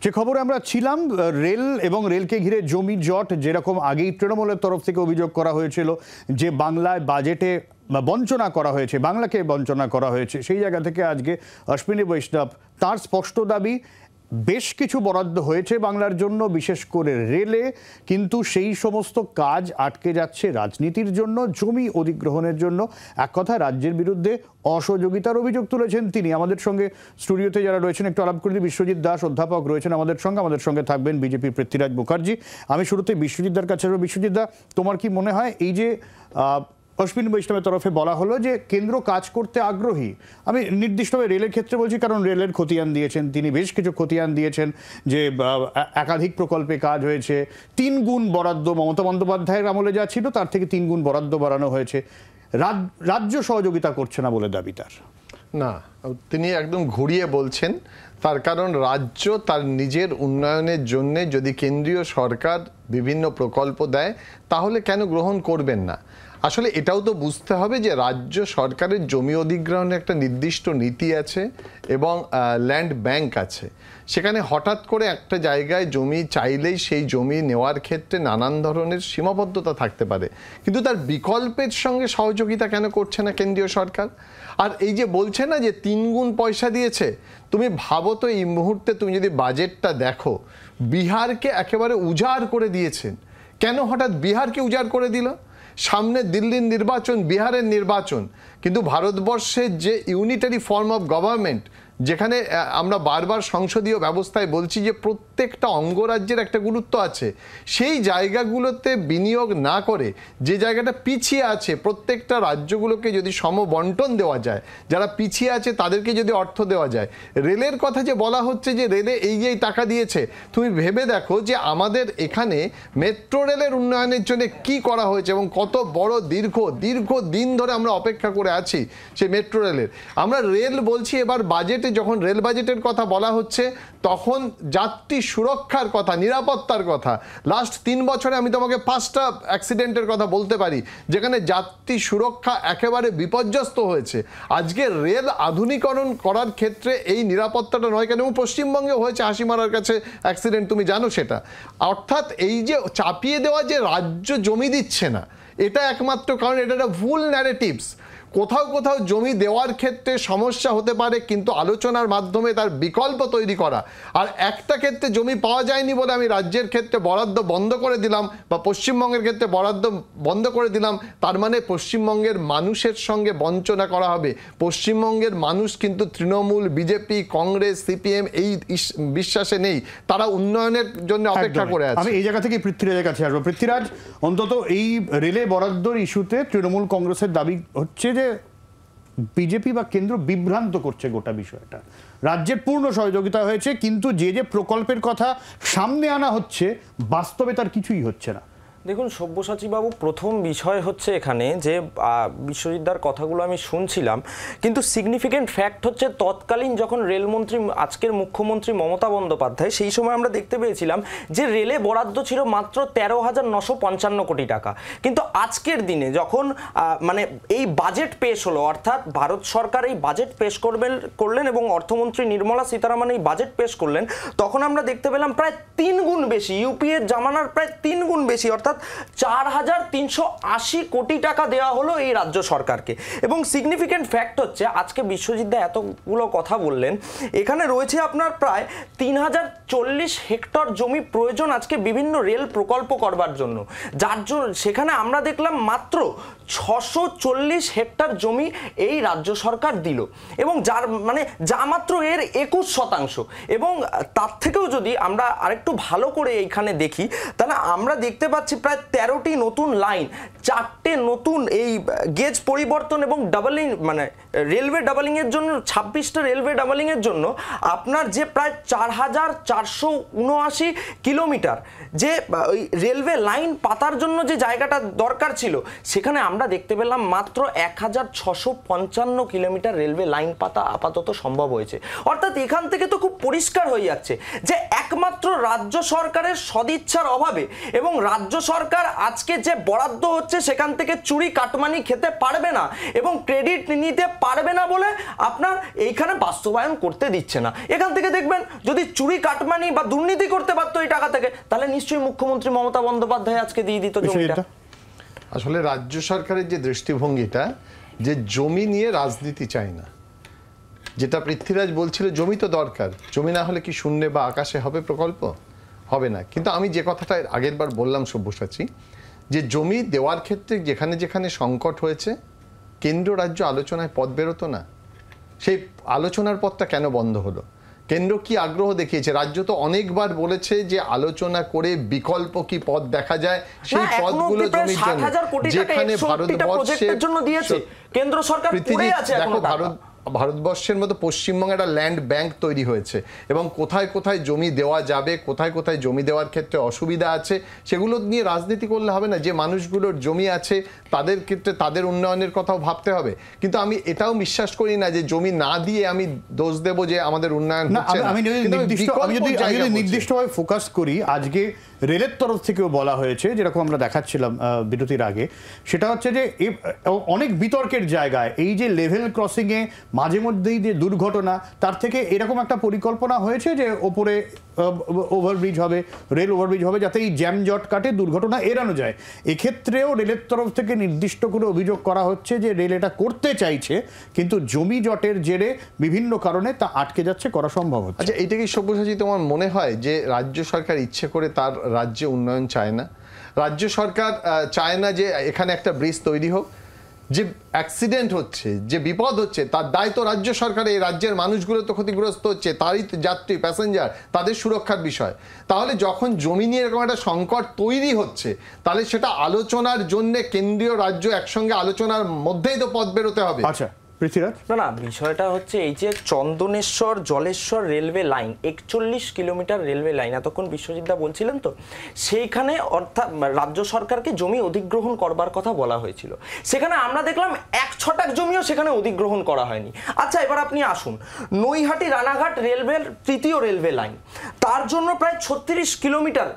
যে খবরে আমরা ছিলাম, রেল এবং রেলকে ঘিরে জমি জট যেরকম আগেই তৃণমূলের তরফ থেকে অভিযোগ করা হয়েছিল যে বাংলায় বাজেটে বঞ্চনা করা হয়েছে, বাংলাকে বঞ্চনা করা হয়েছে, সেই জায়গা থেকে আজকে অশ্বিনী বৈষ্ণব তার স্পষ্ট দাবি বেশ কিছু বরাদ্দ হয়েছে বাংলার জন্য, বিশেষ করে রেলে, কিন্তু সেই সমস্ত কাজ আটকে যাচ্ছে রাজনীতির জন্য, জমি অধিগ্রহণের জন্য। এক কথা রাজ্যের বিরুদ্ধে অসহযোগিতার অভিযোগ তুলেছেন তিনি। আমাদের সঙ্গে স্টুডিওতে যারা রয়েছেন একটু আলাপ করে, বিশ্বজিৎ দাস অধ্যাপক রয়েছেন আমাদের সঙ্গে থাকবেন বিজেপির পৃথ্বীরাজ মুখার্জি। আমি শুরুতে বিশ্বজিৎ দার কাছে আসবো। বিশ্বজিৎ দা, তোমার কি মনে হয় এই যে অশ্বিনী বৈষ্ণবের তরফে বলা হলো যে কেন্দ্র কাজ করতে আগ্রহী, আমি নির্দিষ্টভাবে রেলের ক্ষেত্রে বলছি কারণ রেলের খতিয়ান দিয়েছেন তিনি, বেশ কিছু খতিয়ান দিয়েছেন, যে একাধিক প্রকল্পে কাজ হয়েছে, 3 গুণ বরাদ্দ মমতা বন্দ্যোপাধ্যায়ের আমলে যা ছিল তার থেকে 3 গুণ বরাদ্দ বাড়ানো হয়েছে, রাজ্য সহযোগিতা করছে না বলে দাবি তার। না, তিনি একদম ঘুরিয়ে বলছেন। তার কারণ রাজ্য তার নিজের উন্নয়নের জন্য যদি কেন্দ্রীয় সরকার বিভিন্ন প্রকল্প দেয় তাহলে কেন গ্রহণ করবেন না। আসলে এটাও তো বুঝতে হবে যে রাজ্য সরকারের জমি অধিগ্রহণের একটা নির্দিষ্ট নীতি আছে এবং ল্যান্ড ব্যাংক আছে। সেখানে হঠাৎ করে একটা জায়গায় জমি চাইলেই সেই জমি নেওয়ার ক্ষেত্রে নানান ধরনের সীমাবদ্ধতা থাকতে পারে, কিন্তু তার বিকল্পের সঙ্গে সহযোগিতা কেন করছে না কেন্দ্রীয় সরকার? আর এই যে বলছে না যে 3 গুণ পয়সা দিয়েছে, তুমি ভাবো তো এই মুহূর্তে তুমি যদি বাজেটটা দেখো, বিহারকে একেবারে উজাড় করে দিয়েছেন। কেন হঠাৎ বিহারকে উজাড় করে দিল? সামনে দিল্লির নির্বাচন, বিহারের নির্বাচন, কিন্তু ভারতবর্ষের যে ইউনিটারি ফর্ম অফ গভর্নমেন্ট, যেখানে আমরা বারবার সংসদীয় ব্যবস্থায় বলছি যে প্রত্যেকটা অঙ্গরাজ্যের একটা গুরুত্ব আছে, সেই জায়গাগুলোতে বিনিয়োগ না করে যে জায়গাটা পিছিয়ে আছে প্রত্যেকটা রাজ্যগুলোকে যদি সমবন্টন দেওয়া যায়, যারা পিছিয়ে আছে তাদেরকে যদি অর্থ দেওয়া যায়। রেলের কথা যে বলা হচ্ছে যে রেলে এই টাকা দিয়েছে, তুমি ভেবে দেখো যে আমাদের এখানে মেট্রো রেলের উন্নয়নের জন্য কি করা হয়েছে এবং কত বড় দীর্ঘ দিন ধরে আমরা অপেক্ষা করে আছি সেই মেট্রো রেলের। আমরা রেল বলছি, এবার বাজেটে যখন রেল বাজেটের কথা বলা হচ্ছে তখন যাত্রী সুরক্ষার কথা, নিরাপত্তার কথা। লাস্ট 3 বছরে আমি তোমাকে 5টা অ্যাক্সিডেন্টের কথা বলতে পারি যেখানে যাত্রী সুরক্ষা একেবারে বিপর্যস্ত হয়েছে। আজকে রেল আধুনিকরণ করার ক্ষেত্রে এই নিরাপত্তাটা নয় কেন, এবং পশ্চিমবঙ্গে হয়েছে হাসিমারার কাছে অ্যাক্সিডেন্ট, তুমি জানো সেটা। অর্থাৎ এই যে চাপিয়ে দেওয়া যে রাজ্য জমি দিচ্ছে না, এটা একমাত্র কারণ, এটা একটা ভুল ন্যারেটিভস। কোথাও জমি দেওয়ার ক্ষেত্রে সমস্যা হতে পারে, কিন্তু আলোচনার মাধ্যমে তার বিকল্প তৈরি করা। আর একটা ক্ষেত্রে জমি পাওয়া যায়নি বলে আমি রাজ্যের ক্ষেত্রে বরাদ্দ বন্ধ করে দিলাম বা পশ্চিমবঙ্গের ক্ষেত্রে বরাদ্দ বন্ধ করে দিলাম, তার মানে পশ্চিমবঙ্গের মানুষের সঙ্গে বঞ্চনা করা হবে। পশ্চিমবঙ্গের মানুষ কিন্তু তৃণমূল, বিজেপি, কংগ্রেস, সিপিএম এই বিশ্বাসে নেই, তারা উন্নয়নের জন্য অপেক্ষা করে আছে। আমি এই জায়গা থেকে পৃথ্বীরাজের কাছে আসবো। পৃথ্বীরাজ, অন্তত এই রেলে বরাদ্দর ইস্যুতে তৃণমূল কংগ্রেসের দাবি হচ্ছে যে বিজেপি বা কেন্দ্র বিভ্রান্ত করছে গোটা বিষয়টা। রাজ্যের পূর্ণ সহযোগিতা হয়েছে, কিন্তু যে প্রকল্পের কথা সামনে আনা হচ্ছে বাস্তবে তার কিছুই হচ্ছে না। দেখুন সব্যসাচী বাবু, প্রথম বিষয় হচ্ছে এখানে যে বিশ্বজিৎদার কথাগুলো আমি শুনছিলাম, কিন্তু সিগনিফিকেন্ট ফ্যাক্ট হচ্ছে তৎকালীন যখন রেলমন্ত্রী, আজকের মুখ্যমন্ত্রী মমতা বন্দ্যোপাধ্যায়, সেই সময় আমরা দেখতে পেয়েছিলাম যে রেলে বরাদ্দ ছিল মাত্র 13,955 কোটি টাকা। কিন্তু আজকের দিনে যখন মানে এই বাজেট পেশ হলো, অর্থাৎ ভারত সরকার এই বাজেট পেশ করলেন এবং অর্থমন্ত্রী নির্মলা সীতারামন এই বাজেট পেশ করলেন, তখন আমরা দেখতে পেলাম প্রায় 3 গুণ বেশি, ইউপিএর জামানার প্রায় 3 গুণ বেশি, অর্থাৎ 4,380 কোটি টাকা দেওয়া হলো এই রাজ্য সরকারকে। এবং সিগনিফিকেন্ট ফ্যাক্ট হচ্ছে, আজকে বিশ্বজিৎদা এতগুলো কথা বললেন, এখানে রয়েছে আপনার প্রায় 3,040 হেক্টর জমি প্রয়োজন আজকে বিভিন্ন রেল প্রকল্প করবার জন্য, যার জন্য সেখানে আমরা দেখলাম মাত্র 640 হেক্টর জমি এই রাজ্য সরকার দিল, এবং যা মাত্র এর 21%। এবং তার থেকেও যদি আমরা আরেকটু ভালো করে এইখানে দেখি, তাহলে আমরা দেখতে পাচ্ছি প্রায় 13টি নতুন লাইন, 4টে নতুন এই গেজ পরিবর্তন এবং ডাবলিং, মানে রেলওয়ে ডাবলিংয়ের জন্য 26টা রেলওয়ে ডাবলিংয়ের জন্য আপনার যে প্রায় 4,479 কিলোমিটার যে ওই রেলওয়ে লাইন পাতার জন্য যে জায়গাটা দরকার ছিল, সেখানে আমরা দেখতে পেলাম মাত্র 1,655 কিলোমিটার রেলওয়ে লাইন পাতা আপাতত সম্ভব হয়েছে। অর্থাৎ এখান থেকে তো খুব পরিষ্কার হয়ে যাচ্ছে যে একমাত্র রাজ্য সরকারের সদিচ্ছার অভাবে এবং রাজ্য সরকার আজকে যে বরাদ্দ হচ্ছে সেখান থেকে চুরি কাটমানি খেতে পারবে না এবং ক্রেডিট নিতে পারবে না বলে আপনার এইখানে বাস্তবায়ন করতে দিচ্ছে না। এখান থেকে দেখবেন যদি চুরি কাটমানি বা দুর্নীতি করতে পারতো এই টাকা থেকে, তাহলে নিশ্চয়ই মুখ্যমন্ত্রী মমতা বন্দ্যোপাধ্যায় আজকে দিয়ে দিত জমিটা। আসলে রাজ্য সরকারের যে দৃষ্টিভঙ্গিটা, যে জমি নিয়ে রাজনীতি চাই না, যেটা পৃথ্বীরাজ বলছিল জমি তো দরকার, জমি না হলে কি শূন্যে বা আকাশে হবে প্রকল্প? হবে না। কিন্তু আমি যে কথাটা আগের বার বললাম সব্যসাচী, যে জমি দেওয়ার ক্ষেত্রে যেখানে যেখানে সংকট হয়েছে কেন্দ্র রাজ্য আলোচনায় পথ বেরোতো না। সেই আলোচনার পথটা কেন বন্ধ হলো? কেন্দ্র কি আগ্রহ দেখিয়েছে? রাজ্য তো অনেকবার বলেছে যে আলোচনা করে বিকল্প কি পথ দেখা যায় সেই পথগুলো জমির জন্য, যেখানে ভারতবর্ষের জন্য দিয়েছে কেন্দ্র সরকার পড়ে আছে এখনো টাকা। ভারতবর্ষের মতো পশ্চিমবঙ্গে একটা ল্যান্ড ব্যাংক তৈরি হয়েছে এবং কোথায় কোথায় জমি দেওয়া যাবে, কোথায় কোথায় জমি দেওয়ার ক্ষেত্রে অসুবিধা আছে, সেগুলো নিয়ে রাজনীতি করলে হবে না। যে মানুষগুলোর জমি আছে তাদের ক্ষেত্রে তাদের উন্নয়নের কথাও ভাবতে হবে। কিন্তু আমি এটাও বিশ্বাস করি না যে জমি না দিয়ে আমি দোষ দেব যে আমাদের উন্নয়ন হচ্ছে না। আমি যদি নির্দিষ্টভাবে ফোকাস করি, আজকে রেলের তরফ থেকেও বলা হয়েছে, যেরকম আমরা দেখাচ্ছিলাম বিরতির আগে, সেটা হচ্ছে যে অনেক বিতর্কের জায়গায় এই যে লেভেল ক্রসিংয়ে মাঝে মধ্যেই যে দুর্ঘটনা, তার থেকে এরকম একটা পরিকল্পনা হয়েছে যে ওপরে ওভারব্রিজ হবে, রেল ওভারব্রিজ হবে, যাতে এই জ্যামজট কাটে দুর্ঘটনা এড়ানো যায়। এক্ষেত্রেও রেলের তরফ থেকে নির্দিষ্ট করে অভিযোগ করা হচ্ছে যে রেল এটা করতে চাইছে, কিন্তু জমি জটের জেরে বিভিন্ন কারণে তা আটকে যাচ্ছে, করা সম্ভব হচ্ছে। আচ্ছা, এইটা কি সব্যসাচী তোমার মনে হয় যে রাজ্য সরকার ইচ্ছে করে তার রাজ্যে উন্নয়ন চায় না? রাজ্য সরকার চায় না যে এখানে একটা ব্রিজ তৈরি হোক? যে অ্যাক্সিডেন্ট হচ্ছে, যে বিপদ হচ্ছে, তার দায় তো রাজ্য সরকারের। এই রাজ্যের মানুষগুলো তো ক্ষতিগ্রস্ত হচ্ছে, তারই যাত্রী প্যাসেঞ্জার, তাদের সুরক্ষার বিষয়। তাহলে যখন জমি নিয়ে এরকম একটা সংকট তৈরি হচ্ছে, তাহলে সেটা আলোচনার জন্য কেন্দ্রীয় রাজ্য একসঙ্গে আলোচনার মধ্যেই তো পথ বেরোতে হবে। আচ্ছা পৃথ্বীরাজ, না বিষয়টা হচ্ছে এই যে Chandaneswar Jaleswar railway line, 41 kilometre railway line, এতক্ষণ বিশ্বজিৎদা বলছিলেন তো, সেইখানে অর্থাৎ রাজ্য সরকারকে জমি অধিগ্রহণ করবার কথা বলা হয়েছিল। সেখানে আমরা দেখলাম 1 ছটাক জমিও সেখানে অধিগ্রহণ করা হয়নি। আচ্ছা, এবার আপনি আসুন, নৈহাটি রানাঘাট রেলওয়ের 3য় রেলওয়ে লাইন, তার জন্য প্রায় 36 কিলোমিটার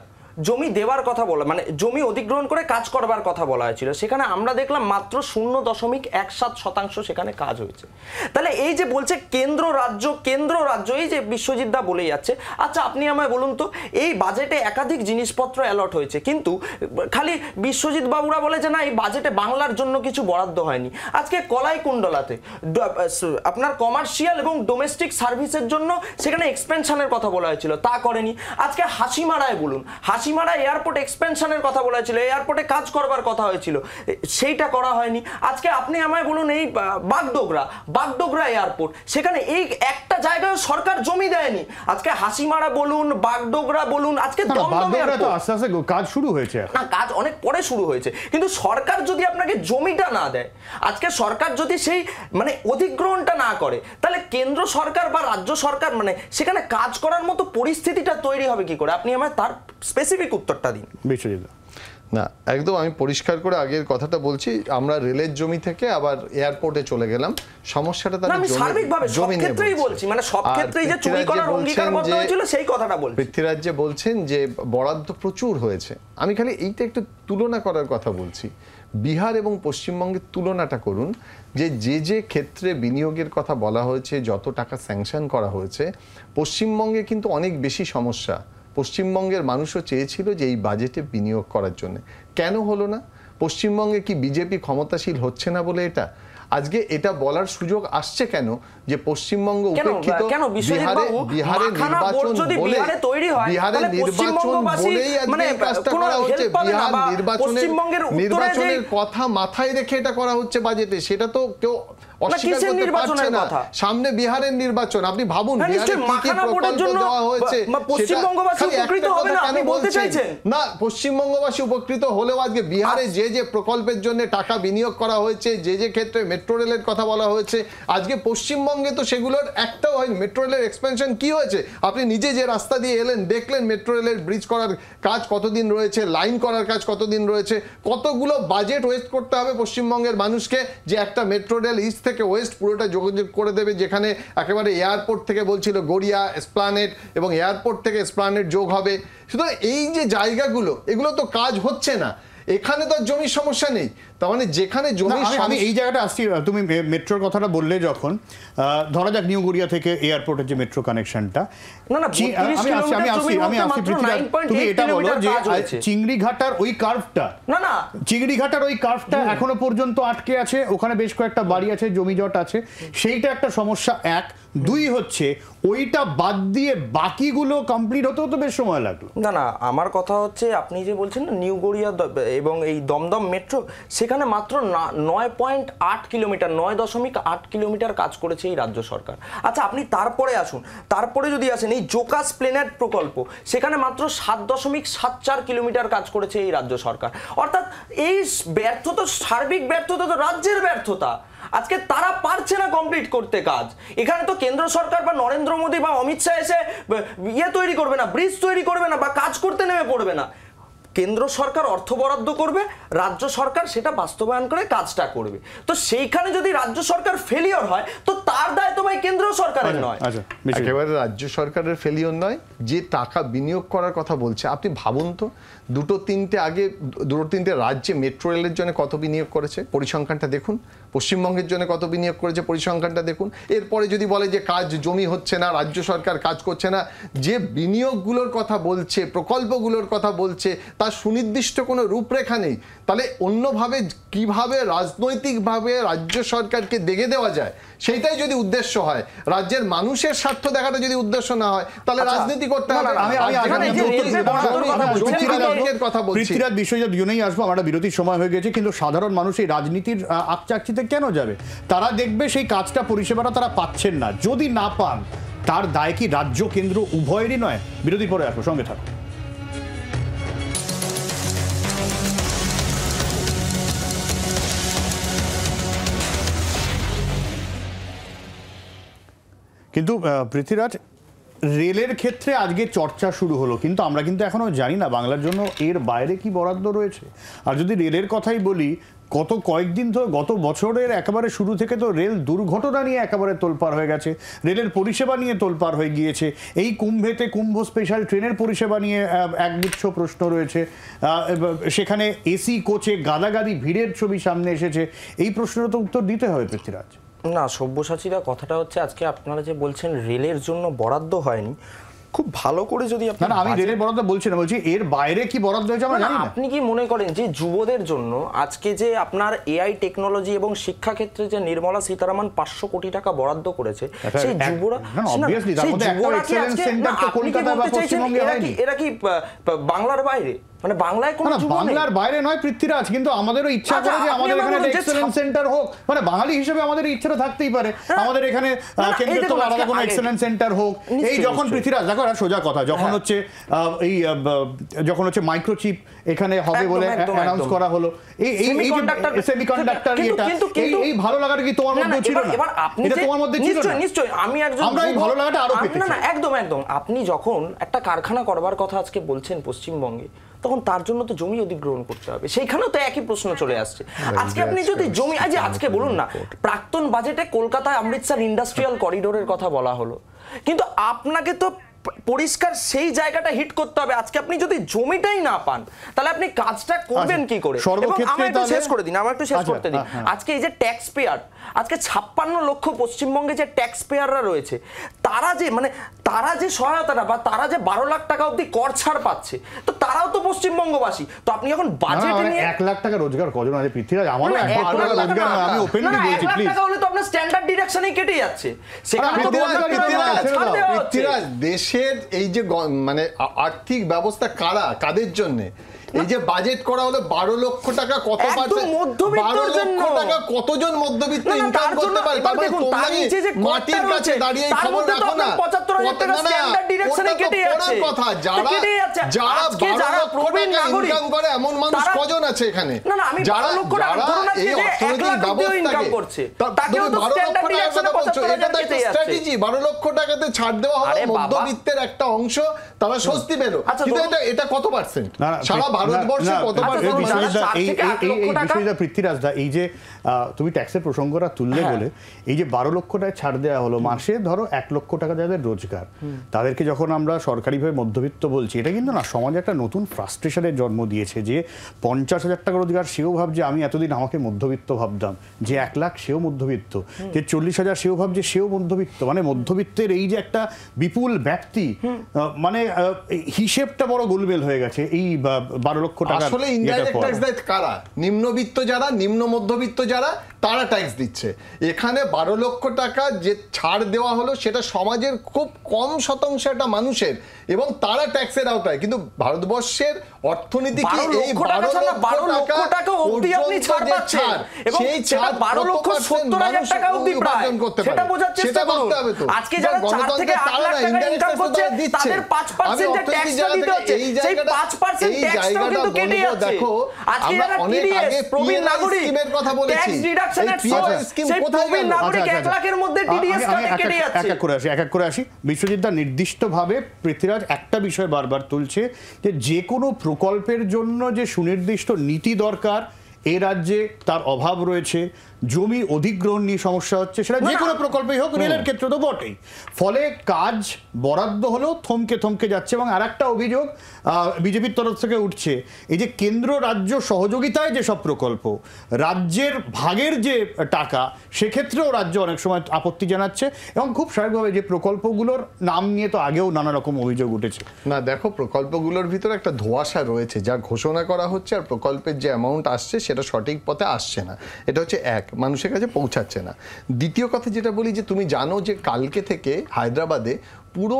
জমি দেওয়ার কথা বলা, মানে জমি অধিগ্রহণ করে কাজ করবার কথা বলা হয়েছিল। সেখানে আমরা দেখলাম মাত্র 0.17% সেখানে কাজ হয়েছে। তাহলে এই যে বলছে কেন্দ্র রাজ্য, এই যে বিশ্বজিৎদা বলে যাচ্ছে, আচ্ছা আপনি আমায় বলুন তো, এই বাজেটে একাধিক জিনিসপত্র অ্যালট হয়েছে, কিন্তু খালি বিশ্বজিৎ বাবুরা বলে যে না এই বাজেটে বাংলার জন্য কিছু বরাদ্দ হয়নি। আজকে কলাইকুণ্ডলাতে আপনার কমার্শিয়াল এবং ডোমেস্টিক সার্ভিসের জন্য সেখানে এক্সপেনশনের কথা বলা হয়েছিল, তা করেনি। আজকে হাসিমারায় বলুন, হাসিমারা এয়ারপোর্ট এক্সপেনশনের কথা বলা হয়েছিল, এয়ারপোর্টে কাজ করবার কথা হয়েছিল, সেইটা করা হয়নি। আজকে আপনি আমায় বলুন এই বাগডোগরা এয়ারপোর্ট, সেখানে এই একটা জায়গায় সরকার জমি দেয়নি। আজকে হাসিমারা বলুন, বাগডোগরা বলুন, আজকে দমদম এয়ারপোর্ট আস্তে আস্তে কাজ শুরু হয়েছে, না কাজ অনেক পরে শুরু হয়েছে, কিন্তু সরকার যদি আপনাকে জমিটা না দেয়, আজকে সরকার যদি সেই মানে অধিগ্রহণটা না করে, তাহলে কেন্দ্র সরকার বা রাজ্য সরকার মানে সেখানে কাজ করার মতো পরিস্থিতিটা তৈরি হবে কি করে? আপনি আমায় তার স্পেসিফিক উত্তরটা দিন। না, একদম আমি পরিষ্কার করে আগের কথাটা বলছি, আমরা রেলের জমি থেকে আবার এয়ারপোর্টে চলে গেলাম। সমস্যাটা তাহলে আমি সার্বিকভাবে সব ক্ষেত্রেই বলছি, মানে সব ক্ষেত্রেই যে চুরি করার অঙ্গীকারবদ্ধ হয়েছিল সেই কথাটা বলছি। পৃথ্বীরাজ যে বলছেন যে বরাদ্দ প্রচুর হয়েছে, আমি খালি এইটা একটু তুলনা করার কথা বলছি। বিহার এবং পশ্চিমবঙ্গের তুলনাটা করুন, যে ক্ষেত্রে বিনিয়োগের কথা বলা হয়েছে, যত টাকা স্যাংশন করা হয়েছে, পশ্চিমবঙ্গে কিন্তু অনেক বেশি সমস্যা। পশ্চিমবঙ্গের মানুষও চেয়েছিল যে এই বাজেটে বিনিয়োগ করার জন্য, কেন হলো না? পশ্চিমবঙ্গে কি বিজেপি ক্ষমতাশীল হচ্ছে না বলে এটা আজকে এটা বলার সুযোগ আসছে কেন যে পশ্চিমবঙ্গ উপেক্ষিত? বিহারের নির্বাচন বলে, বিহারের নির্বাচন বলেই আজকে এই কাজটা করা হচ্ছে। বিহার নির্বাচনের কথা মাথায় রেখে এটা করা হচ্ছে বাজেটে, সেটা তো কেউ অস্বীকার করতে পারছে না। সামনে বিহারের নির্বাচন, আপনি ভাবুন বিহারে কি কি প্রকল্প দেওয়া হয়েছে, পশ্চিমবঙ্গবাসী উপকৃত হবে না আপনি বলতে চাইছেন? না, পশ্চিমবঙ্গবাসী উপকৃত হলেও আজকে বিহারে যে প্রকল্পের জন্য টাকা বিনিয়োগ করা হয়েছে, যে ক্ষেত্রে মেট্রো রেলের কথা বলা হয়েছে, আজকে পশ্চিমবঙ্গে তো সেগুলোর একটাও হয়নি। মেট্রো রেলের এক্সপেনশন কি হয়েছে? আপনি নিজে যে রাস্তা দিয়ে এলেন দেখলেন মেট্রো রেলের ব্রিজ করার কাজ কতদিন রয়েছে, লাইন করার কাজ কতদিন রয়েছে, কতগুলো বাজেট ওয়েস্ট করতে হবে পশ্চিমবঙ্গের মানুষকে যে একটা মেট্রো রেল ইস্ট থেকে ওয়েস্ট পুরোটা যোগাযোগ করে দেবে, যেখানে একেবারে এয়ারপোর্ট থেকে বলছিল গড়িয়া এসপ্লানেড এবং এয়ারপোর্ট থেকে এসপ্লানেড যোগ হবে। সুতরাং এই যে জায়গাগুলো, এগুলো তো কাজ হচ্ছে না। এখানে তো আর জমির সমস্যা নেই, তার মানে যেখানে না, জমির আমি এই জায়গাটা আসছি। তুমি মেট্রোর কথাটা বললে যখন, ধরা যাক নিউ গড়িয়া থেকে এয়ারপোর্টের যে মেট্রো কানেকশনটা, না, না, 32 কিলোমিটার জমির মধ্যে মাত্র 9.8 তুমি এটা বলো কিলোমিটার যে কাজ হয়েছে। চিংড়িঘাটার ওই কার্ভটা, না চিংড়িঘাটার ওই কার্ভটা এখনো পর্যন্ত আটকে আছে, ওখানে বেশ কয়েকটা বাড়ি আছে, জমি জট আছে, সেইটা একটা সমস্যা। এক, দুই হচ্ছে ওইটা বাদ দিয়ে বাকিগুলো কমপ্লিট হতেও তো বেশ সময় লাগলো। না, আমার কথা হচ্ছে আপনি যে বলছেন না নিউ গড়িয়া এবং এই দমদম মেট্রো, সেখানে মাত্র 9.8 কিলোমিটার, 9.8 কিলোমিটার কাজ করেছে এই রাজ্য সরকার। আচ্ছা, আপনি তারপরে আসুন, তারপরে যদি আসেন এই জোকাস প্লেনেট প্রকল্প, সেখানে মাত্র 7.74 কিলোমিটার কাজ করেছে এই রাজ্য সরকার। অর্থাৎ এই ব্যর্থতা, সার্বিক ব্যর্থতা তো রাজ্যের ব্যর্থতা। আজকে তারা পারছে না কমপ্লিট করতে কাজ। এখানে তো কেন্দ্র সরকার বা নরেন্দ্র মোদী বা অমিত শাহ এসে তৈরি করবে না, ব্রিজ তৈরি করবে না, বা কাজ করতে নেমে পড়বে না। কেন্দ্র সরকার অর্থ বরাদ্দ করবে, রাজ্য সরকার সেটা বাস্তবায়ন করে কাজটা করবে। তো সেইখানে যদি রাজ্য সরকার ফেলিওর হয়, তো তার দায় তো ভাই কেন্দ্র সরকারের নয়। একেবারে রাজ্য সরকারের ফেলিওর নয়, যে টাকা বিনিয়োগ করার কথা বলছে। আপনি ভাবুন তো, দুটো তিনটে রাজ্যে মেট্রো রেলের জন্য কত বিনিয়োগ করেছে, পরিসংখ্যানটা দেখুন। পশ্চিমবঙ্গের জন্য কত বিনিয়োগ করেছে, পরিসংখ্যানটা দেখুন। এরপরে যদি বলে যে কাজ জমি হচ্ছে না, রাজ্য সরকার কাজ করছে না, যে বিনিয়োগগুলোর কথা বলছে, প্রকল্পগুলোর কথা বলছে, তার সুনির্দিষ্ট কোনো রূপরেখা নেই। তাহলে অন্যভাবে কিভাবে রাজনৈতিকভাবে রাজ্য সরকারকে দেখে দেওয়া যায়, সেইটাই যদি উদ্দেশ্য হয়, রাজ্যের মানুষের স্বার্থ দেখাটা যদি উদ্দেশ্য না হয়, তাহলে রাজনীতি করতে হবে। পৃথ্বীরাজ বিষয়টা দুজনেই আসবো, আমরা বিরতির সময় হয়ে গেছে, কিন্তু সাধারণ মানুষ এই রাজনীতির আকচাকচিতে কেন যাবে? তারা দেখবে সেই কাজটা, পরিষেবাটা তারা পাচ্ছেন না। যদি না পান, তার দায় কি রাজ্য কেন্দ্র উভয়েরই নয়? বিরতির পরে আসবো, সঙ্গে থাকো। কিন্তু পৃথ্বীরাজ, রেলের ক্ষেত্রে আজকে চর্চা শুরু হলো, কিন্তু আমরা কিন্তু এখনো জানি না বাংলার জন্য এর বাইরে কি বরাদ্দ রয়েছে। আর যদি রেলের কথাই বলি, গত কয়েকদিন ধরে, গত বছরের একেবারে শুরু থেকে তো রেল দুর্ঘটনা নিয়ে একেবারে তোলপাড় হয়ে গেছে, রেলের পরিষেবা নিয়ে তোলপাড় হয়ে গিয়েছে। এই কুম্ভেতে কুম্ভ স্পেশাল ট্রেনের পরিষেবা নিয়ে একগুচ্ছ প্রশ্ন রয়েছে, সেখানে এসি কোচে গাদাগাদি ভিড়ের ছবি সামনে এসেছে। এই প্রশ্নের তো উত্তর দিতে হবে পৃথ্বীরাজ। না, সব্যসাচীরা, কথাটা হচ্ছে আজকে আপনারা যে বলছেন রেলের জন্য বরাদ্দ হয়নি, খুব ভালো করে যদি না, আমি রেলের বরাদ্দ বলছি না, বলছি এর বাইরে কি বরাদ্দ হয়েছে আমরা জানি না। আপনি কি মনে করেন যে যুবদের জন্য আজকে যে আপনার এআই টেকনোলজি এবং শিক্ষা ক্ষেত্রে যে নির্মলা সীতারামন 500 কোটি টাকা বরাদ্দ করেছে, সেই যুবরা, এরা কি বাংলার বাইরে? মানে বাংলায় কোনো যুব নেই? বাংলার বাইরে নয় পৃথ্বীরাজ, কিন্তু আমাদেরও ইচ্ছা করে যে আমাদের এখানে এক্সেলেন্স সেন্টার হোক। মানে বাঙালি হিসেবে আমাদের ইচ্ছাটা থাকতেই পারে, আমাদের এখানে কেন্দ্রের তো আলাদা কোনো এক্সেলেন্স সেন্টার হোক। এই যখন পৃথ্বীরাজ, দেখো সোজা কথা, যখন হচ্ছে যখন হচ্ছে মাইক্রোচিপ এখানে হবে বলে অ্যানাউন্স করা হলো, এই সেমিকন্ডাক্টর, এই ভালো লাগাটা কি তোমার মধ্যে ছিল না? এটা তোমার মধ্যে ছিল না? নিশ্চয়ই, আমি একজন, আমরা এই ভালো লাগাটা আরো পেতে চাই। না, একদম। আপনি যখন একটা কারখানা করবার কথা আজকে বলছেন পশ্চিমবঙ্গে, তখন তার জন্য তো জমি অধিগ্রহণ করতে হবে। সেইখানেও তো একই প্রশ্ন চলে আসছে। আজকে আপনি যদি জমি, আজকে বলুন না, প্রাক্তন বাজেটে কলকাতায় অমৃতসর ইন্ডাস্ট্রিয়াল করিডোরের কথা বলা হলো, কিন্তু আপনাকে তো পরিষ্কার সেই জায়গাটা হিট করতে হবে। আজকে আপনি যদি জমিটাই না পান, তাহলে আপনি কাজটা করবেন কি করে? এবং আমার একটু শেষ করে দিন, করতে দিন। আজকে এই যে ট্যাক্স পেয়ার, আজকে 56 লক্ষ পশ্চিমবঙ্গে যে ট্যাক্স পেয়াররা রয়েছে, তারা যে সহায়তাটা বা তারা যে 12 লাখ টাকা অব্দি কর ছাড় পাচ্ছে, তো তারাও তো পশ্চিমবঙ্গবাসী। তো আপনি এখন বাজেট নিয়ে 1 লাখ টাকা রোজগার কজন আছে পৃথ্বীরাজ? আমারও 1 লাখ টাকা রোজগার, আমি ওপেনলি বলছি, 1 লাখ প্লিজ। টাকা হলে তো আপনার স্ট্যান্ডার্ড ডিডাকশনই কেটে যাচ্ছে। সেখানে তো পৃথ্বীরাজ, দেশের এই যে মানে আর্থিক ব্যবস্থা কাদের জন্য এই যে বাজেট করা হলো 12 লক্ষ টাকা, কত পার্সেন্ট? 12 লক্ষ টাকা কতজন মধ্যবিত্ত ইনকাম করতে পারে? তারপরে তোমরা মাটির কাছে দাঁড়িয়ে খবর রাখো না? 75,000 টাকা স্ট্যান্ডার্ড ডিডাকশনে কেটে যাচ্ছে। কথা, যারা 12 লক্ষ টাকা ইনকাম করে এমন মানুষ কজন আছে এখানে? যারা এই অর্থনৈতিক ব্যবস্থাকে করছে, তাকেও তো স্ট্যান্ডার্ড ডিডাকশনে 75,000 এটা তো একটা স্ট্র্যাটেজি। 12 লক্ষ টাকাতে ছাড় দেওয়া হলো, মধ্যবিত্তের একটা অংশ তারা স্বস্তি পেল। কিন্তু এটা কত পার্সেন্ট? সারা ভারতবর্ষে কতবার আচ্ছা, মানুষ- বিশ্বজিৎ, 4 থেকে 8 লক্ষ টাকা? পৃথ্বীরাজ দা, এই যে তুমি ট্যাক্সের প্রসঙ্গটা তুললে বলে এই যে 12 লক্ষ টাকা ছাড় দেওয়া হলো, মাসে ধরো 1 লক্ষ টাকা যাদের রোজগার, তাদেরকে যখন আমরা সরকারিভাবে মধ্যবিত্ত বলছি, এটা কিন্তু না সমাজে একটা নতুন ফ্রাস্ট্রেশনের জন্ম দিয়েছে। যে 50,000 টাকা রোজগার সেও ভাবছে আমি এতদিন আমাকে মধ্যবিত্ত ভাবতাম, যে 1 লাখ সেও মধ্যবিত্ত, যে 40,000 সেও ভাবছে সেও মধ্যবিত্ত। মানে মধ্যবিত্তের এই যে একটা বিপুল ব্যক্তি, মানে হিসেবটা বড় গোলমেল হয়ে গেছে এই 12 লক্ষ টাকা। আসলে ইনডাইরেক্ট ট্যাক্স দেয় কারা? নিম্নবিত্ত যারা, নিম্ন মধ্যবিত্ত যারা, তারা ট্যাক্স দিচ্ছে। এখানে 12 লক্ষ টাকা যে ছাড় দেওয়া হলো সেটা সমাজের খুব কম শতাংশ একটা মানুষের, এবং তারা ট্যাক্সের আওতায়। কিন্তু ভারতবর্ষের অর্থনীতি কি 12 এই লক্ষ টাকা ছাড়া 12 লক্ষ টাকা অবধি আপনি ছাড় পাচ্ছেন, এবং সেটা 12 লক্ষ 70,000 টাকা অবধি প্রায়, সেটা বোঝার চেষ্টা করুন। আজকে যারা 4 থেকে 8 লাখ টাকা ইনকাম করছে তাদের 5% যে ট্যাক্সটা দিতে হচ্ছে, সেই 5% ট্যাক্সটাও কিন্তু কেটে যাচ্ছে। আজকে যারা টিডিএস প্রবীণ নাগরিক ট্যাক্স রিডাকশনের সোর্স, সেই প্রবীণ নাগরিক 1 লাখের মধ্যে টিডিএস কেটে যাচ্ছে। এক এক করে আসি। বিশ্বজিৎ দা নির্দিষ্টভাবে পৃথ্বীরাজ একটা বিষয় বারবার তুলছে, যে কোনো প্রকল্পের জন্য যে সুনির্দিষ্ট নীতি দরকার, এ রাজ্যে তার অভাব রয়েছে। জমি অধিগ্রহণ নিয়ে সমস্যা হচ্ছে, সেটা যে কোনো প্রকল্পই হোক, রেলের ক্ষেত্রে তো বটেই। ফলে কাজ বরাদ্দ হলেও থমকে থমকে যাচ্ছে। এবং আর একটা অভিযোগ বিজেপির তরফ থেকে উঠছে, এই যে কেন্দ্র রাজ্য সহযোগিতায় যেসব প্রকল্প, রাজ্যের ভাগের যে টাকা, সেক্ষেত্রেও রাজ্য অনেক সময় আপত্তি জানাচ্ছে। এবং খুব স্বাভাবিকভাবে যে প্রকল্পগুলোর নাম নিয়ে তো আগেও নানা রকম অভিযোগ উঠেছে। না দেখো, প্রকল্পগুলোর ভিতরে একটা ধোঁয়াশা রয়েছে। যা ঘোষণা করা হচ্ছে আর প্রকল্পের যে অ্যামাউন্ট আসছে সেটা সঠিক পথে আসছে না, এটা হচ্ছে এক, মানুষের কাছে পৌঁছাচ্ছে না। দ্বিতীয় কথা যেটা বলি, যে তুমি জানো যে কালকে থেকে হায়দ্রাবাদে পুরো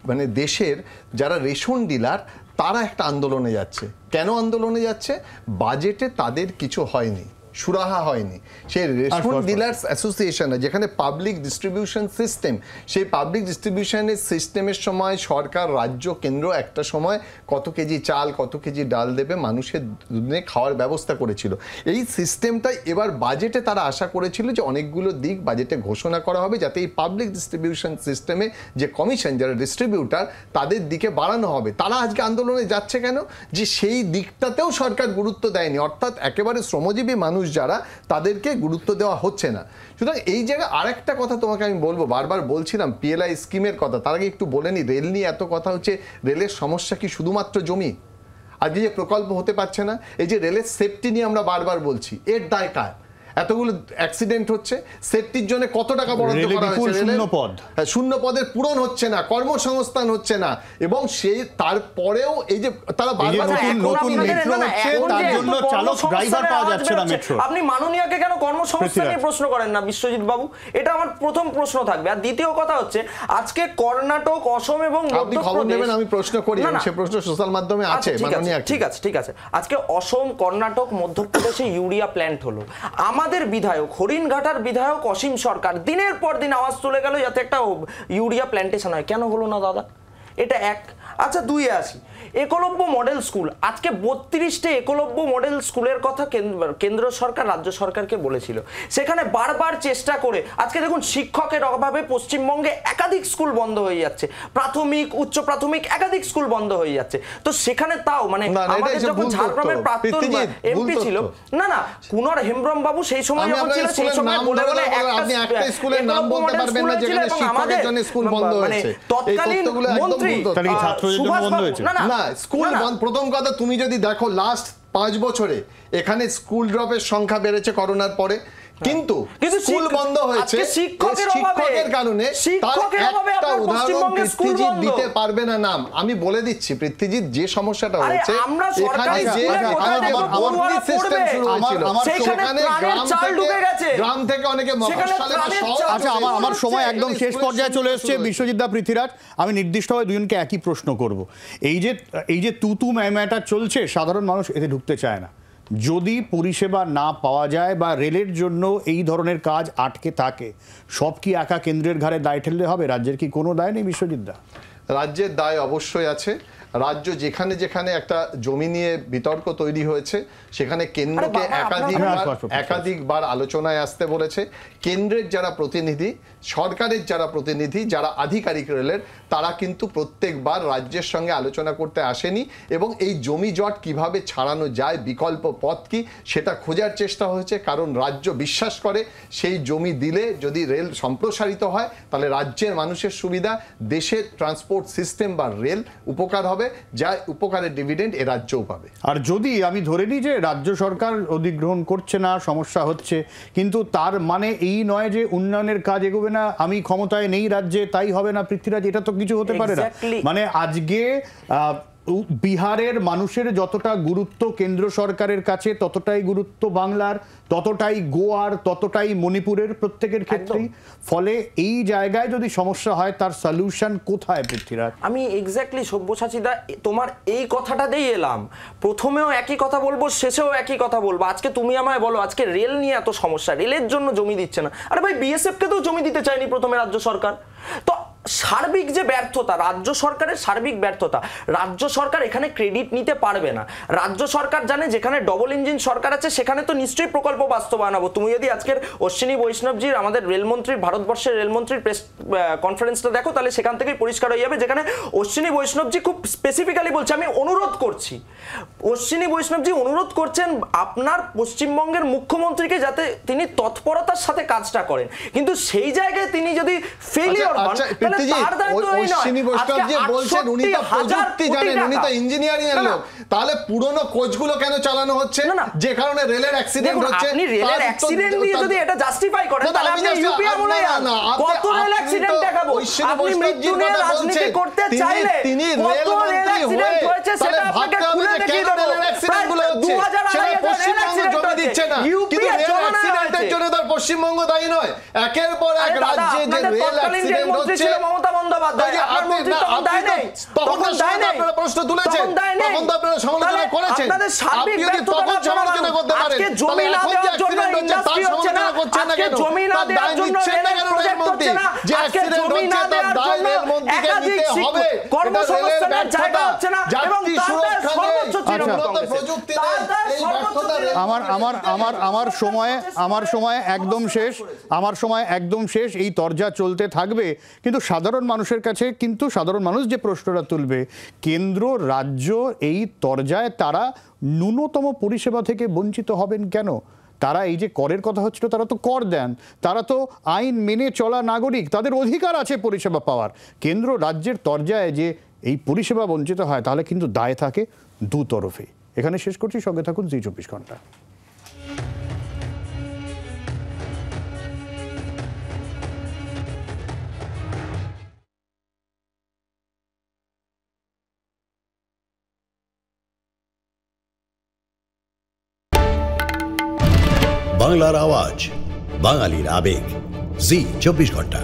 মানে দেশের যারা রেশন ডিলার তারা একটা আন্দোলনে যাচ্ছে। কেন আন্দোলনে যাচ্ছে? বাজেটে তাদের কিছু হয়নি, সুরাহা হয়নি। সেই রেশন ডিলার্স অ্যাসোসিয়েশন, যেখানে পাবলিক ডিস্ট্রিবিউশন সিস্টেম, সেই পাবলিক ডিস্ট্রিবিউশনের সিস্টেমের সময় সরকার, রাজ্য, কেন্দ্র একটা সময় কত কেজি চাল, কত কেজি ডাল দেবে মানুষের দিনে খাওয়ার ব্যবস্থা করেছিল। এই সিস্টেমটাই এবার বাজেটে তারা আশা করেছিল যে অনেকগুলো দিক বাজেটে ঘোষণা করা হবে, যাতে এই পাবলিক ডিস্ট্রিবিউশন সিস্টেমে যে কমিশন, যারা ডিস্ট্রিবিউটার, তাদের দিকে বাড়ানো হবে। তারা আজকে আন্দোলনে যাচ্ছে কেন? যে সেই দিকটাতেও সরকার গুরুত্ব দেয়নি, অর্থাৎ একেবারে শ্রমজীবী মানুষ যারা, তাদেরকে গুরুত্ব দেওয়া হচ্ছে না। সুতরাং এই জায়গায় আরেকটা কথা তোমাকে আমি বলবো, বারবার বলছিলাম পিএলআই স্কিমের কথা, তার আগে একটু বলে নি, রেল নিয়ে এত কথা হচ্ছে, রেলের সমস্যা কি শুধুমাত্র জমি? আজকে যে প্রকল্প হতে পারছে না, এই যে রেলের সেফটি নিয়ে আমরা বারবার বলছি, এর দায় কার? এতগুলো অ্যাক্সিডেন্ট হচ্ছে, সেফটির জন্য কত টাকা বরাদ্দ করা হয়েছে? শূন্য পদের পূরণ হচ্ছে না, কর্মসংস্থান হচ্ছে না, এবং সেই তারপরেও এই যে তারা বারবার নতুন মেট্রো হচ্ছে, তার জন্য চালক ড্রাইভার পাওয়া যাচ্ছে না মেট্রো। আপনি মাননীয়কে কেন কর্মসংস্থান নিয়ে প্রশ্ন করেন না বিশ্বজিৎ বাবু? এটা আমার প্রথম প্রশ্ন থাকবে। আর দ্বিতীয় কথা হচ্ছে, আজকে কর্ণাটক, অসম এবং আপনি খবর নেবেন, আমি প্রশ্ন করি, সে প্রশ্ন সোশ্যাল মাধ্যমে আছে। ঠিক আছে। আজকে অসম, কর্ণাটক, মধ্যপ্রদেশে ইউরিয়া প্ল্যান্ট হলো। আমাদের বিধায়ক, হরিণঘাটার বিধায়ক অসীম সরকার দিনের পর দিন আওয়াজ তুলে গেল যাতে একটা ইউরিয়া প্ল্যান্টেশন হয়। কেন হলো না দাদা? এটা এক। আচ্ছা, 2-এ আসি। একলব্য মডেল স্কুল, আজকে 32টে একলব্য মডেল স্কুলের কথা কেন্দ্র সরকার রাজ্য সরকারকে বলেছিল। সেখানে বারবার চেষ্টা করে আজকে দেখুন, শিক্ষকের অভাবে পশ্চিমবঙ্গে একাধিক স্কুল বন্ধ হয়ে যাচ্ছে, প্রাথমিক, উচ্চ প্রাথমিক একাধিক স্কুল বন্ধ হয়ে যাচ্ছে। তো সেখানে তাও মানে আমাদের যখন ঝাড়গ্রামের প্রাক্তন এমপি ছিল, না কুনর হেমব্রম বাবু সেই সময় যখন ছিল, সেই সময় বলে একটা স্কুলের নাম বলতে পারবেন না যেখানে শিক্ষকের জন্য স্কুল বন্ধ হয়েছে, তৎকালীন মন্ত্রী সুভাষ বাবু, না স্কুল বন্ধ। প্রথম কথা, তুমি যদি দেখো লাস্ট 5 বছরে এখানে স্কুল ড্রপের সংখ্যা বেড়েছে করোনার পরে, কিন্তু স্কুল বন্ধ হয়েছে শিক্ষকের কারণে। একটা উদাহরণ পৃথ্বীজিৎ দিতে পারবে না নাম, আমি বলে দিচ্ছি। পৃথ্বীজিৎ, যে সমস্যাটা হয়েছে এখানে, যে সিস্টেম শুরু হয়েছিল, সেখানে গ্রাম থেকে অনেকে মফস্বলে বা শহরে। আচ্ছা, আমার সময় একদম শেষ পর্যায়ে চলে এসেছে। বিশ্বজিৎ দা, পৃথ্বীরাজ, আমি নির্দিষ্টভাবে দুজনকে একই প্রশ্ন করব। এই যে তুতু ম্যাটা চলছে, সাধারণ মানুষ এতে ঢুকতে চায় না। যদি পরিষেবা না পাওয়া যায় বা রেলের জন্য এই ধরনের কাজ আটকে থাকে, সব কি একা কেন্দ্রের ঘাড়ে দায় ঠেললে হবে? রাজ্যের কি কোনো দায় নেই বিশ্বজিৎ দা? রাজ্যের দায় অবশ্যই আছে। রাজ্য যেখানে যেখানে একটা জমি নিয়ে বিতর্ক তৈরি হয়েছে সেখানে কেন্দ্রকে একাধিকবার আলোচনায় আসতে বলেছে। কেন্দ্রের যারা প্রতিনিধি, সরকারের যারা প্রতিনিধি, যারা আধিকারিক রেলের, তারা কিন্তু প্রত্যেকবার রাজ্যের সঙ্গে আলোচনা করতে আসেনি এবং এই জমি জট কিভাবে ছাড়ানো যায়, বিকল্প পথ কি, সেটা খোঁজার চেষ্টা হয়েছে। কারণ রাজ্য বিশ্বাস করে সেই জমি দিলে যদি রেল সম্প্রসারিত হয় তাহলে রাজ্যের মানুষের সুবিধা, দেশের ট্রান্সপোর্ট সিস্টেম বা রেল উপকার হবে, যা উপকারের ডিভিডেন্ড এ রাজ্যও পাবে। আর যদি আমি ধরে নিই যে রাজ্য সরকার অধিগ্রহণ করছে না, সমস্যা হচ্ছে, কিন্তু তার মানে এই নয় যে উন্নয়নের কাজ এগোবে না, আমি ক্ষমতায় নেই রাজ্যে তাই হবে না পৃথ্বীরাজ, এটা তো কিছু হতে পারে না। মানে আজকে বিহারের মানুষের যতটা গুরুত্ব কেন্দ্র সরকারের কাছে, ততটাই গুরুত্ব বাংলার, ততটাই গোয়ার, ততটাই মণিপুরের, প্রত্যেকের ক্ষেত্রেই। ফলে এই জায়গায় যদি সমস্যা হয় তার সলিউশন কোথায় পৃথ্বীরাজ? আমি এক্স্যাক্টলি সব্যসাচীদা তোমার এই কথাটাতেই এলাম, প্রথমেও একই কথা বলবো, শেষেও একই কথা বলবো। আজকে তুমি আমায় বলো আজকে রেল নিয়ে এত সমস্যা, রেলের জন্য জমি দিচ্ছে না। আরে ভাই, বিএসএফ কে তো জমি দিতে চায়নি প্রথমে রাজ্য সরকার। তো সার্বিক যে ব্যর্থতা, রাজ্য সরকারের সার্বিক ব্যর্থতা, রাজ্য সরকার এখানে ক্রেডিট নিতে পারবে না। রাজ্য সরকার জানে যেখানে ডবল ইঞ্জিন সরকার আছে সেখানে তো নিশ্চয়ই প্রকল্প বাস্তবায়ন হবে। তুমি যদি আজকের অশ্বিনী বৈষ্ণবজির, আমাদের রেলমন্ত্রীর, ভারতবর্ষের রেলমন্ত্রীর প্রেস কনফারেন্সটা দেখো, তাহলে সেখান থেকেই পরিষ্কার হয়ে যাবে যেখানে অশ্বিনী বৈষ্ণবজি খুব স্পেসিফিক্যালি বলছে, আমি অনুরোধ করছি, অশ্বিনী বৈষ্ণবজি অনুরোধ করছেন আপনার পশ্চিমবঙ্গের মুখ্যমন্ত্রীকে যাতে তিনি তৎপরতার সাথে কাজটা করেন। কিন্তু সেই জায়গায় তিনি যদি ফেলিওর হন, তাহলে পুরনো কোচগুলো কেন চালানো হচ্ছে না, যে কারণে রেলের অ্যাক্সিডেন্ট হচ্ছে? আপনি রেলের অ্যাক্সিডেন্ট নিয়ে যদি এটা জাস্টিফাই করেন তাহলে আপনি ইউপি আমলে কত রেল অ্যাক্সিডেন্ট দেখাবো? আপনি মৃত্যু নিয়ে রাজনীতি করতে চাইলে কত রেল অ্যাক্সিডেন্ট হয়েছে সেটা আপনাকে খুলে দেখিয়ে দেবো। রেল অ্যাক্সিডেন্ট গুলো হচ্ছে সেটা পশ্চিমবঙ্গ জমি দিচ্ছে না, কিন্তু রেল অ্যাক্সিডেন্টের জন্য তার পশ্চিমবঙ্গ দায়ী নয়। একের পর এক রাজ্যে যে রেল অ্যাক্সিডেন্ট হচ্ছে, মমতা বন্দ্যোপাধ্যায় আপনার মন্ত্রী তখন দায় নেই, তখন দায় নেই, আপনারা প্রশ্ন তুলেছেন, তখন তো আপনারা সমালোচনা করেছেন। আপনি যদি তখন সমালোচনা করতে পারেন তাহলে এখন যে অ্যাক্সিডেন্ট হচ্ছে তার সমালোচনা করছেন না কেন? তার দায় নিচ্ছেন না কেন রেলের মন্ত্রী? যে অ্যাক্সিডেন্ট হচ্ছে তার দায় রেল মন্ত্রীকে নিতে হবে। কর্মসংস্থানের জায়গা হচ্ছে না এবং তার সর্বোচ্চ প্রযুক্তি আমার সময় একদম শেষ। এই তরজা চলতে থাকবে, কিন্তু সাধারণ মানুষের কাছে, কিন্তু সাধারণ মানুষ যে প্রশ্নটা তুলবে, কেন্দ্র রাজ্য এই তরজায় তারা ন্যূনতম পরিষেবা থেকে বঞ্চিত হবেন কেন? তারা এই যে করের কথা হচ্ছিল, তারা তো কর দেন, তারা তো আইন মেনে চলা নাগরিক, তাদের অধিকার আছে পরিষেবা পাওয়ার। কেন্দ্র রাজ্যের তরজায় যে এই পরিষেবা বঞ্চিত হয় তাহলে কিন্তু দায় থাকে দু তরফে। এখানে শেষ করছি, সঙ্গে থাকুন জি 24 ঘন্টা। বাংলার আওয়াজ, বাঙালির আবেগ, জি 24 ঘন্টা।